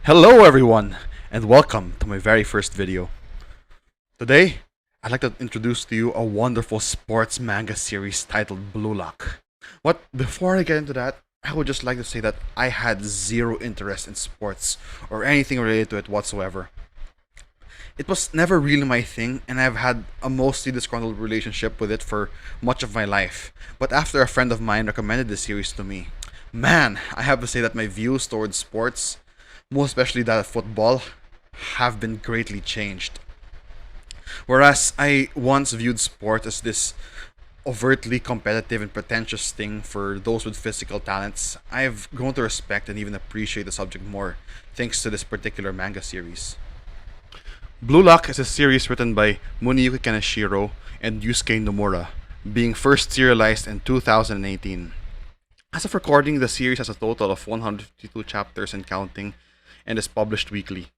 Hello everyone, and welcome to my very first video. Today, I'd like to introduce to you a wonderful sports manga series titled Blue Lock. Before I get into that, I would just like to say that I had zero interest in sports or anything related to it whatsoever. It was never really my thing, and I've had a mostly disgruntled relationship with it for much of my life. But after a friend of mine recommended this series to me, man, I have to say that my views towards sports, most especially that of football, have been greatly changed. Whereas I once viewed sport as this overtly competitive and pretentious thing for those with physical talents, I've grown to respect and even appreciate the subject more thanks to this particular manga series. Blue Lock is a series written by Muneyuki Kaneshiro and Yusuke Nomura, being first serialized in 2018. As of recording, the series has a total of 152 chapters and counting, and is published weekly.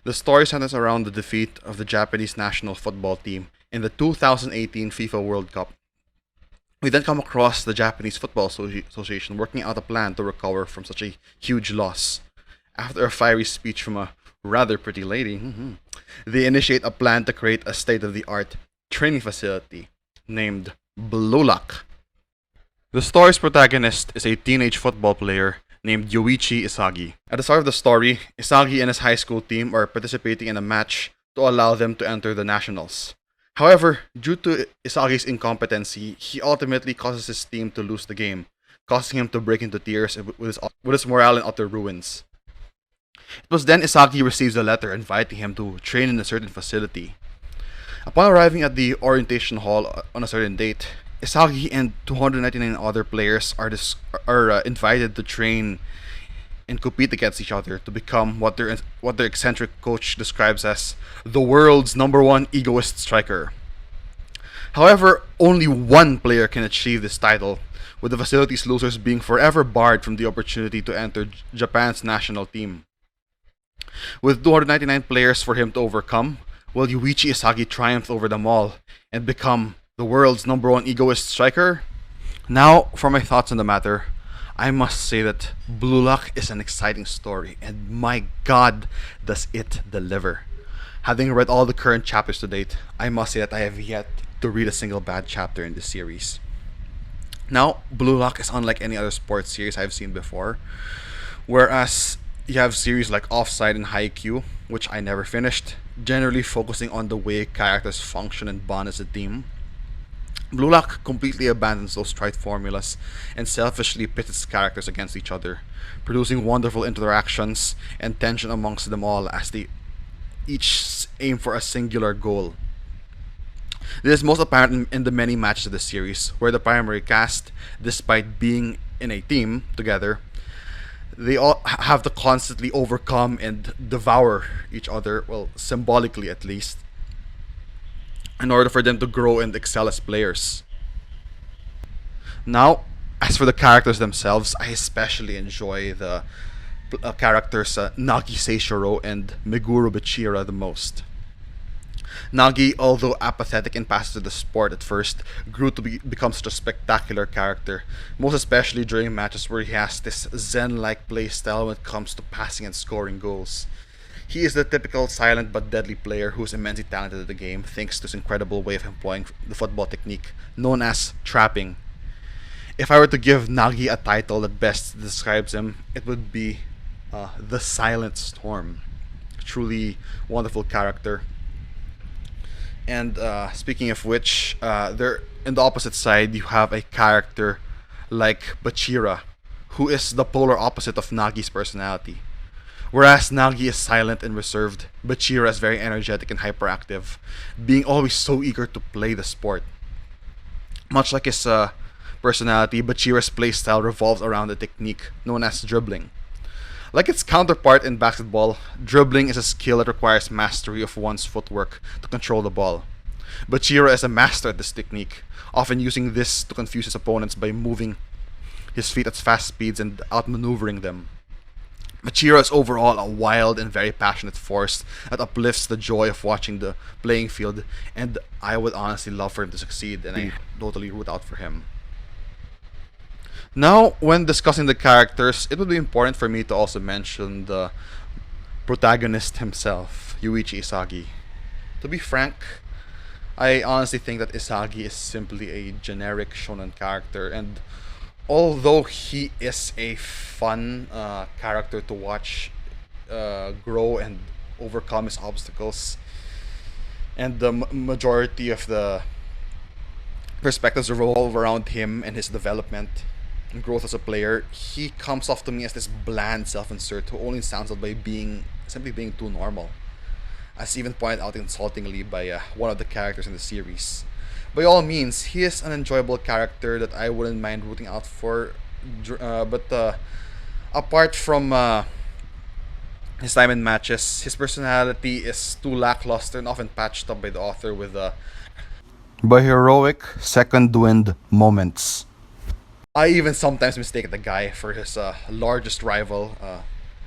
The story centers around the defeat of the Japanese national football team in the 2018 FIFA World Cup. We then come across the Japanese Football Association working out a plan to recover from such a huge loss. After a fiery speech from a rather pretty lady, they initiate a plan to create a state-of-the-art training facility named Blue Lock. The story's protagonist is a teenage football player named Yoichi Isagi. At the start of the story, Isagi and his high school team are participating in a match to allow them to enter the nationals. However, due to Isagi's incompetency, he ultimately causes his team to lose the game, causing him to break into tears with his morale in utter ruins. It was then Isagi receives a letter inviting him to train in a certain facility. Upon arriving at the orientation hall on a certain date, Isagi and 299 other players are invited to train and compete against each other to become what their eccentric coach describes as the world's #1 egoist striker. However, only one player can achieve this title, with the facility's losers being forever barred from the opportunity to enter Japan's national team. With 299 players for him to overcome, will Yuichi Isagi triumph over them all and become the world's #1 egoist striker? Now, for my thoughts on the matter, I must say that Blue Lock is an exciting story, and my god, does it deliver. Having read all the current chapters to date, I must say that I have yet to read a single bad chapter in this series. Now, Blue Lock is unlike any other sports series I've seen before, whereas you have series like Offside and Haikyuu, which I never finished, generally focusing on the way characters function and bond as a team. Blue Lock completely abandons those trite formulas and selfishly pits its characters against each other, producing wonderful interactions and tension amongst them all as they each aim for a singular goal. This is most apparent in the many matches of the series, where the primary cast, despite being in a team together, they all have to constantly overcome and devour each other, well, symbolically at least, in order for them to grow and excel as players. Now, as for the characters themselves, I especially enjoy the characters Nagi Seishiro and Meguro Bichira the most. Nagi, although apathetic and passive to the sport at first, grew to become such a spectacular character, most especially during matches where he has this zen-like playstyle when it comes to passing and scoring goals. He is the typical silent but deadly player who is immensely talented at the game thanks to his incredible way of employing the football technique known as trapping. If I were to give Nagi a title that best describes him, it would be the Silent Storm. Truly wonderful character. And speaking of which, there in the opposite side you have a character like Bachira, who is the polar opposite of Nagi's personality. Whereas Nagi is silent and reserved, Bachira is very energetic and hyperactive, being always so eager to play the sport. Much like his personality, Bachira's playstyle revolves around a technique known as dribbling. Like its counterpart in basketball, dribbling is a skill that requires mastery of one's footwork to control the ball. Bachira is a master at this technique, often using this to confuse his opponents by moving his feet at fast speeds and outmaneuvering them. Machiro is overall a wild and very passionate force that uplifts the joy of watching the playing field, and I would honestly love for him to succeed, and I totally root out for him. Now, when discussing the characters, it would be important for me to also mention the protagonist himself, Yuichi Isagi. To be frank, I honestly think that Isagi is simply a generic shonen character, and although he is a fun character to watch grow and overcome his obstacles, and the majority of the perspectives revolve around him and his development and growth as a player, he comes off to me as this bland self-insert who only stands out by simply being too normal, as even pointed out insultingly by one of the characters in the series. By all means, he is an enjoyable character that I wouldn't mind rooting out for, but apart from his time in matches, his personality is too lackluster and often patched up by the author with by heroic second wind moments. I even sometimes mistake the guy for his largest rival,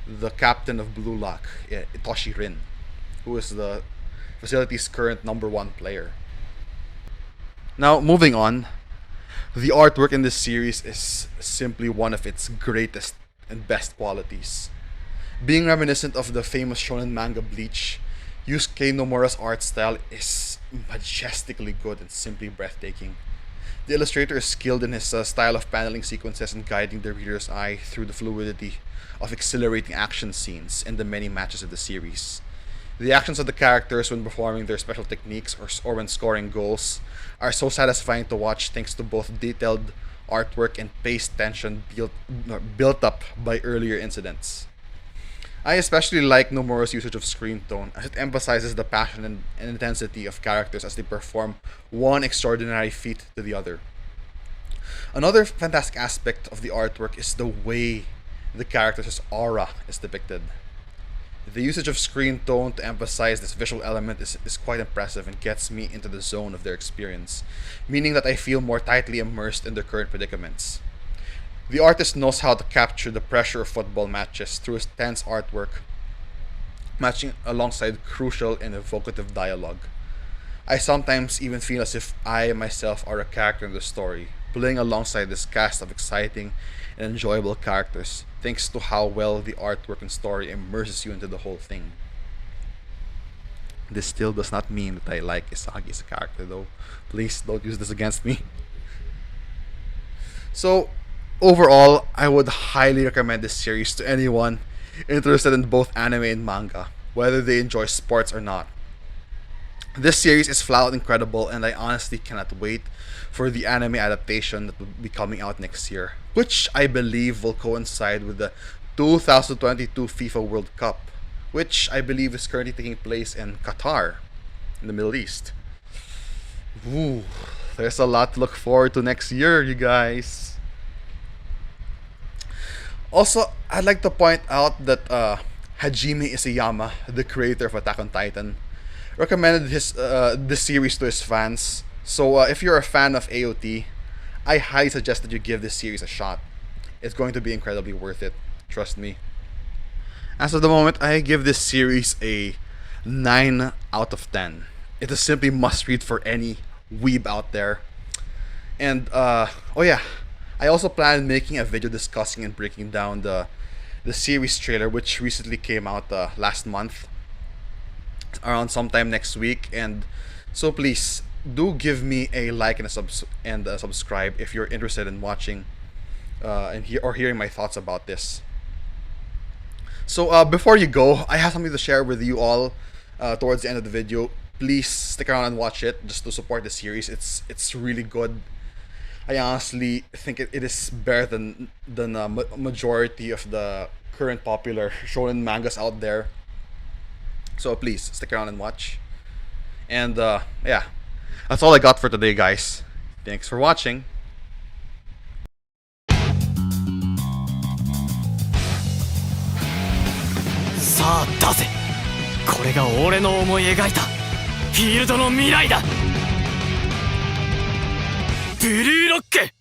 the captain of Blue Lock, Itoshi Rin, who is the facility's current #1 player. Now, moving on, the artwork in this series is simply one of its greatest and best qualities. Being reminiscent of the famous shonen manga Bleach, Yusuke Nomura's art style is majestically good and simply breathtaking. The illustrator is skilled in his style of paneling sequences and guiding the reader's eye through the fluidity of exhilarating action scenes in the many matches of the series. The actions of the characters when performing their special techniques or when scoring goals are so satisfying to watch thanks to both detailed artwork and paced tension built up by earlier incidents. I especially like Nomura's usage of screen tone, as it emphasizes the passion and intensity of characters as they perform one extraordinary feat to the other. Another fantastic aspect of the artwork is the way the characters' aura is depicted. The usage of screen tone to emphasize this visual element is quite impressive and gets me into the zone of their experience, meaning that I feel more tightly immersed in their current predicaments. The artist knows how to capture the pressure of football matches through his tense artwork, matching alongside crucial and evocative dialogue. I sometimes even feel as if I myself are a character in the story, playing alongside this cast of exciting and enjoyable characters, thanks to how well the artwork and story immerses you into the whole thing. This still does not mean that I like Isagi as a character, though. Please don't use this against me. So, overall, I would highly recommend this series to anyone interested in both anime and manga, whether they enjoy sports or not. This series is flat out incredible, and I honestly cannot wait for the anime adaptation that will be coming out next year, which I believe will coincide with the 2022 FIFA World Cup, which I believe is currently taking place in Qatar, in the Middle East. Ooh, there's a lot to look forward to next year, you guys. Also, I'd like to point out that Hajime Isayama, the creator of Attack on Titan, recommended this series to his fans. So if you're a fan of AOT, I highly suggest that you give this series a shot. It's going to be incredibly worth it. Trust me. As of the moment, I give this series a 9 out of 10. It is simply must read for any weeb out there. And oh yeah, I also plan on making a video discussing and breaking down the series trailer, which recently came out last month, around sometime next week. And so please do give me a like and a subscribe if you're interested in watching and hearing my thoughts about this. So before you go, I have something to share with you all towards the end of the video. Please stick around and watch it just to support the series. It's really good. I honestly think it is better than a majority of the current popular shonen mangas out there. So please stick around and watch. And yeah, that's all I got for today, guys. Thanks for watching. さあ出せ。これが俺の思い描いたフィールドの未来だ。ブルーロック